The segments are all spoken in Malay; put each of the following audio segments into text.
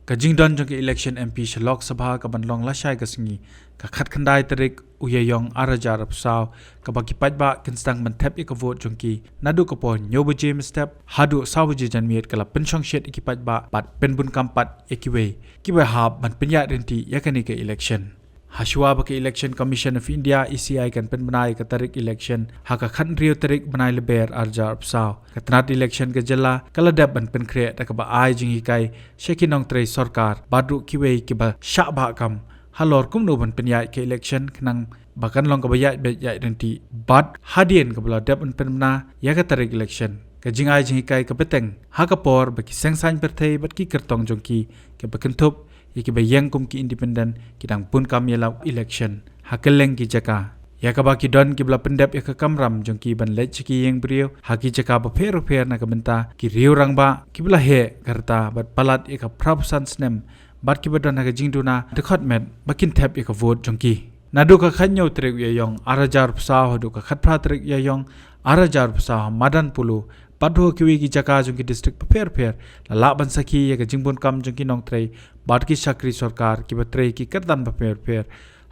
Kajingdon jong ke election MP Lok Sabha ka banlong lasai ka singi ka khat khandai tarik uyayong arajar apsaw ka baki pajba kinstang mantep ik vote jong ki nadu ka pon nyobu James step hadu sawji janmiet kala penchong shet iki pajba pat penbun kampat ekiwe kiwe hab man penya renti yakani ke election Hashwa baki Election Commission of India ECI kan pen benai ka tarik election haka khan rio tarik benai leber arjar apsaw ka tnat election ke jela kala dab ban pen kre ta ka ba ai jing hikai shekinong trei sarkar badu kiwe ki ba sha ba kam halor kum no ban pen yai ke election knang bakan long ka ba yai be yai renti bad hadien ka bla dab ban pen bena ya ka tarik election ka jingai jing hikai ka beteng haka por baki sengsan perthei bat ki kertong jongki ke bakentup iki bayang kum ki independent kidang pun kam yelau election hakeleng ki jaka ya ka baki don ki bla pendep ya ka kamram jong ki ban lech ki yeng brio haki jaka ba fer na ka benta ki riu rang ba ki bla he karta bat palat ya ka prabsan snem bat ki badon ha ka jingduna dekhot met bakin tap ya ka vote jong ki nadu ka khanyo trek ya yong arajar psa hodu ka khatpra trek ya yong arajar psa madan pulu Padho kiwi ki jaka jong ki district per la ban sakhi ya ka jingbon kam jong ki nong trei bat ki sakri sarkar ki batrei ki kardan per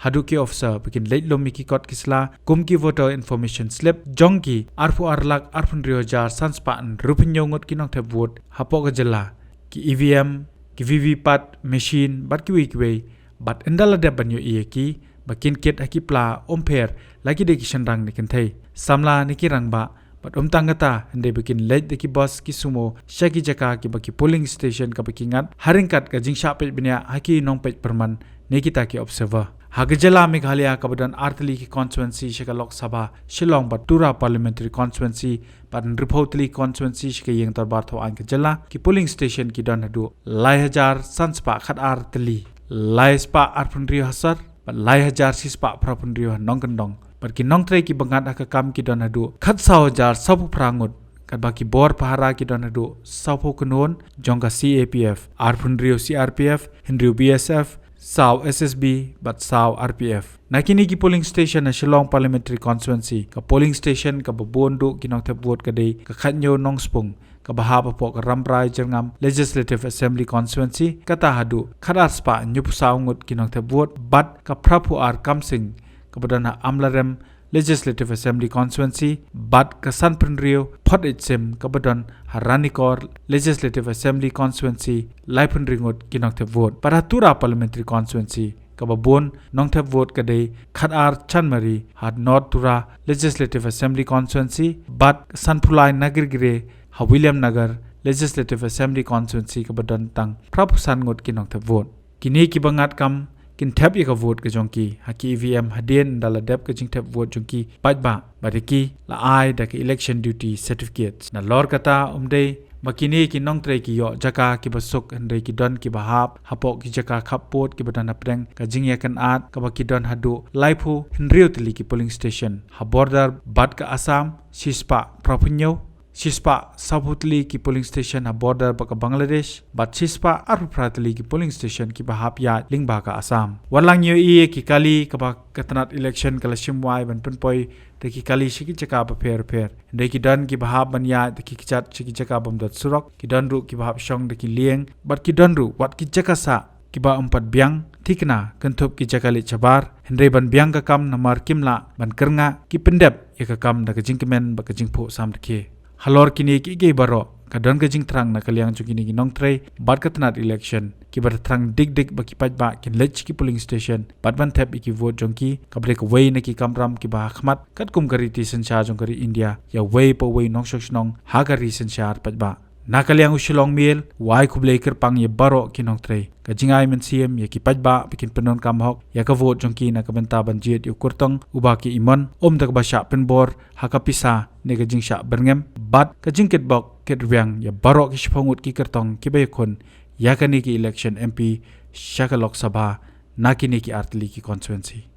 hadu ki officer bikin late lomi ki kot kisla kum ki voter information slip jong ki arfu arlak arfun riojar sanspan rupin yongot ki nong the vote hapo ka jela ki EVM ki VVPAT machine bat kiwi bat endala de banyo ki bakin ket akipla omper lagi de ki shandang ni kenthei samla ni ki rangba But tangata hande bikin lej de ki bus ki sumo shaki jaka ki baki polling station ka baki ngat haringkat ka jingsha pej benya haki nong pej perman ne kita ki observer hagajala Meghalaya ka badan artli ki constituency shaka Lok Sabha Shillong Batura parliamentary constituency badan Ripotli constituency shaka yeng tarbar tho an jala ki polling station ki don hadu lai hajar sanspa khat artli lai spa arpunri hasar lai hajar sispa prapunri nong kendong Perki nong trei ki bangat aka kam ki don hadu khat saw jar sapu prangut kat baki bor pahara ki don hadu sapu kunon jongka CAPF arpun rio CRPF Hindu BSF saw SSB but saw RPF nakini ki polling station na Shillong parliamentary constituency ka polling station ka babondu ki nong thep vote ka dei ka khanyo nong spung ka bahapa po ka rambrai jangam legislative assembly constituency kata hadu khadar spa nyup saungut ki nong thep vote but ka prapu ar kamsing kemudian Amlarem Legislative Assembly Constituency, Bat Kasan Penrio, Pot Itsem, kemudian Haranikor Legislative Assembly Constituency, Lai Penringut kinong te vote. Pada Tura Parliamentary Constituency, kababon nong te vote kadai Khadar Chanmari, had North Tura Legislative Assembly Constituency, Bat Sanpulai Nagirgire, Ha William Nagar Legislative Assembly Constituency, kemudian tang Prapusan ngut kinong te vote. Kini kibangat kam kin tap ka vote ka jongki haki EVM hadien dala dep ka jing tap vote jongki pajba bariki la ai da ka election duty certificates na lor kata umdei makini ki nong trei ki yo jaka ki basuk handai ki don ki bahap hapo ki jaka khapot ki badana preng ka jing yakan at ka baki don hadu laipu hinriu tili ki polling station ha border bat ka Assam sispa propunyo Shispa Sabutli ki polling station ha border baka Bangladesh bat Shispa Arupratli ki polling station ki bahap ya lingba ka Assam walang yo iye ki kali ka ba katnat election kala shimwai ban punpoi de ki kali shiki jaka ba per de ki dan ki bahap ban ya de ki chat shiki jaka bam dot surok ki dan ru ki bahap shong de ki lieng bat ki dan ru wat ki jaka sa ki ba empat biang tikna kentup ki jaka li chabar hendre ban biang ka kam namar kimla ban kernga ki pendep ya ka kam da ka jingkemen ba ka jingpho sam de halor kini ki ge baro kadon ka jing trang na kaliang chu kini nong trei bat ka tnat election ki bar trang dik baki pajba kin lech ki polling station bat ban thep ki vote jongki ka break way na ki kamram ki ba khmat kat kum kari ti sancha jong kari India ya way po way nong shok nong ha kari sanchar pajba na kaliang Shillong Mail wai khublei ker pang ye baro ki nong trei ka jingai men CM ye ki pajba bikin penon kam hok ya ka vote jongki na ka benta ban jiet yu kurtong uba ki imon dak ba sha pen bor ha ka pisa ne ka jing sha berngem bat ka jingket bok ket riang ya baro ki shpongut ki kertong ki bay khon ya ka ni ki election MP shaka Lok Sabha nakini ki artli ki constituency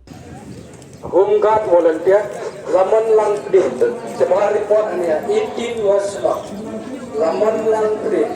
Homeguard volunteer Ramon Lang Prit sebuah report ni 18 was Ramon Lang Prit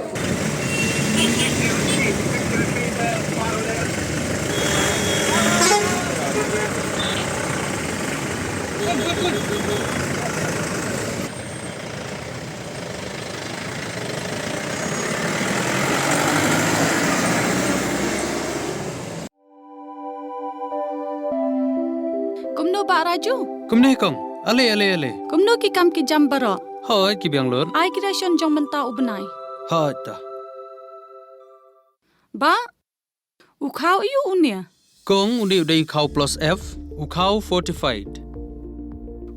ba raju. Kumne kong. Ale. Kumno ki kam ki jam baro. Hoi ki biang lor. Ai Elekshon jong menta ubnai. Hoi ta. Ba ukau iu unia. Kong undi udai ukau plus F. Ukau fortified.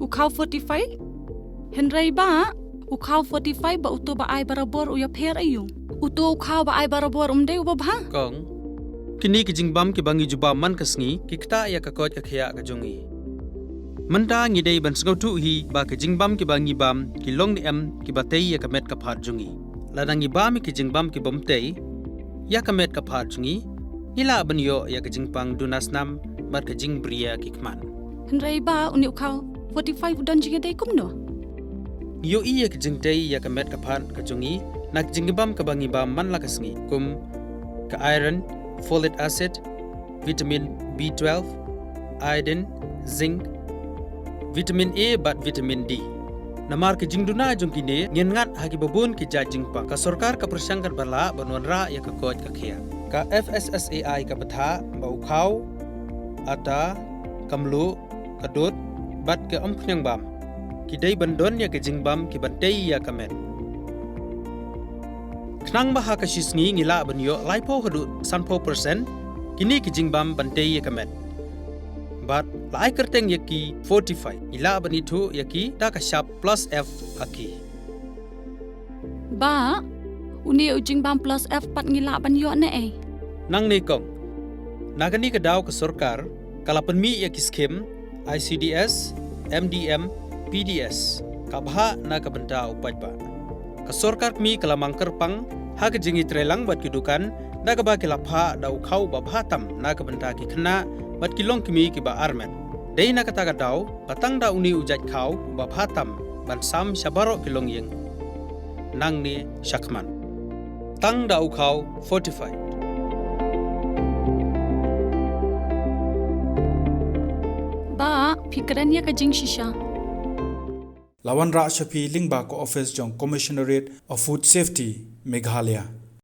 Ukau 45? Henry ba ukau 45 ba uto ba ai barabor uya pher ayu. Uto ukau ba ai barabor umde ubabha. Kong. Kini ki jingbam ki bangi juba man kasngi ki kta ya ka kot ka khia ka jongi. Manda ngi dei ban sngau tu hi ba ki jingbam ki bangi bam ki long ni em ki batei ya ka met ka phat jongi. Ladangi bam ki jingbam ki bom tei ya ka met ka phat jongi. Ila ban yo ya ka jingpang dunas nam mat ka jing bria ki kman. Henry ba uni ukau 45 udan jige dei kumno. Yo iya ka jing tei ya ka met ka phat ka jongi nak jingbam ka bangi bam man la kasngi kum ka iron, folic acid, vitamin B12, iodine, zinc, vitamin A bat vitamin D. Namar ke jingduna jongkine ngen ngat hagi babun ki jajingpa ka sarkar ka persangkar bala banwanra ya ka kot ka khia. Ka FSSAI ka batha ba ukhau ata kamlu kadut bat ke omkhnyang bam. Ki dei bandon ya ke jingbam ki bantei ya kamet. Knang baha ka shisngi ngila banyo laipo hadu 100% kini ki jingbam bantei ya kamet. But lai kerteng yaki 45 ila bani thu yaki da ka sharp plus F aki. Ba uni ujing bam plus F pat ngila ban yo ne eh. Nang ne kong nagani ka daw ka sarkar kala panmi yaki scheme ICDS MDM PDS ka bha na ka banta upaj ba. Ka sarkar mi kala mangker pang ha ka jingi trelang bat kidukan da ka ba kila pha da ukhau ba bhatam na ka banta ki khna bat kilong kimi ki ba armen. Dei na kata daw batang da uni ujat khau ba bhatam ban sam shabaro kilong yeng. Nang ni shakman. Tang da ukhau 45. Ba fikran ya ka jing shisha. Lawan Ra Shafi Lingba ko office jong Commissionerate of Food Safety Meghalaya.